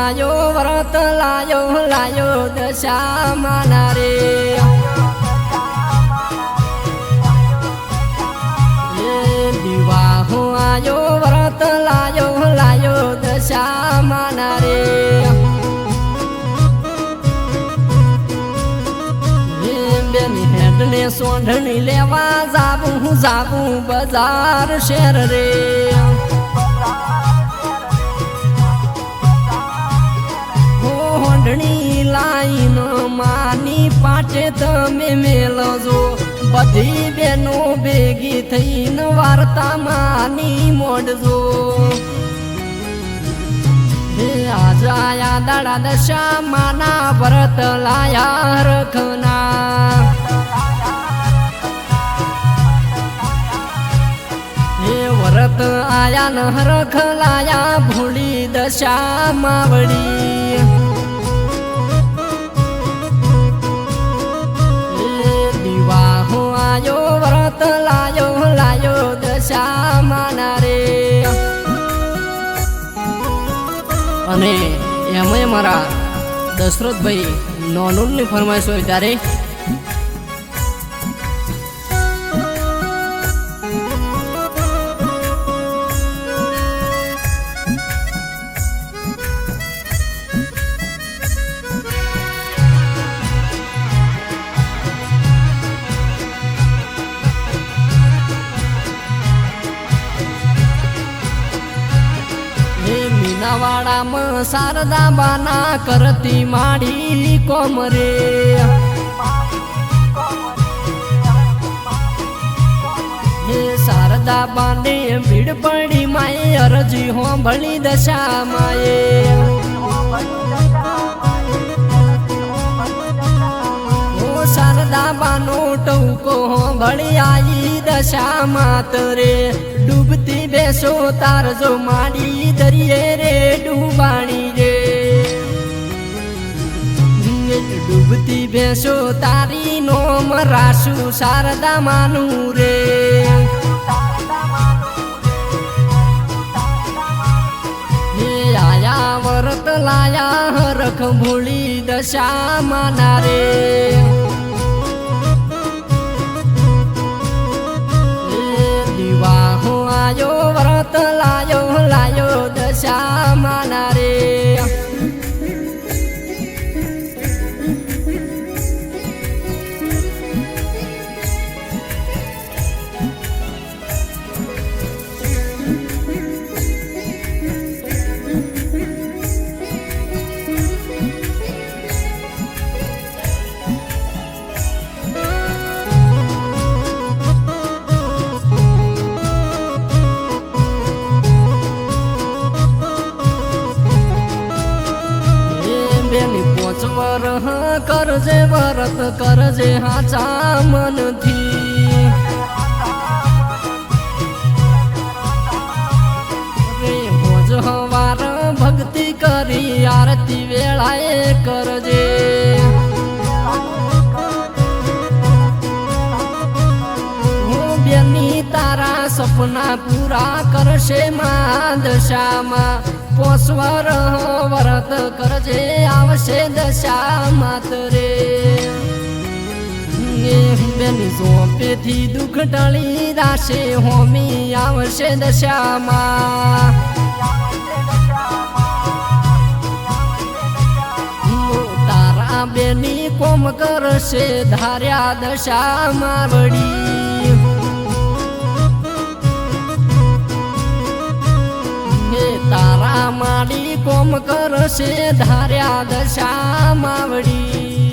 आयो व्रत लायो लायो दशा माना रे विवाह आयो व्रत लायो लायो दशा माना रे बेनी हेडने सोंढणी लेवा जाबू जाबू बजार शहर रे लाइन मानी पाटे तमे मेलजो बधी बेनो भेगी थईन वार्ता मानी मोडजो हे आज आया दाडा दशा माना व्रत लाया रखना हे व्रत आया न रख लाया भोळी दशा मावडी आयो व्रत लायो लायो दशा माना रे अने एमए मारा दशरथ भाई नोनूर ની ફરમાઈશ હોય ત્યારે वाड़ा में शारदा बाना करती माड़ी कोमरे हे शारदा बाने भीड़ पड़ी माए अरजी हो भली दशा माए ओ शारदा बानो टौको हो भली आई दशा मातरे डूबती बेसो तार जो माड़ी दरिये रे डूबाणी रे डूबती बेसो तारी नोम रासु शारदा मानू रे हे आया व्रत लाया रख भोळी दशा माना रे आयो व्रत लायो लायो दशा माना रे वरह करजे व्रत करजे हाचा मन थी रे होज हवार भक्ति करी आरती वेळाए करजे हो बेनी तारा सपना पूरा करशे मां दशामा पोसवर व्रत करजे आवशे दशा मातरे बेनी झोपे थी दुख टळी राशे होमी आवशे दशा मा तारा बेनी कोम करशे धार्या दशा मावडी तारा माडी कोम करशे धार्या दशा मावडी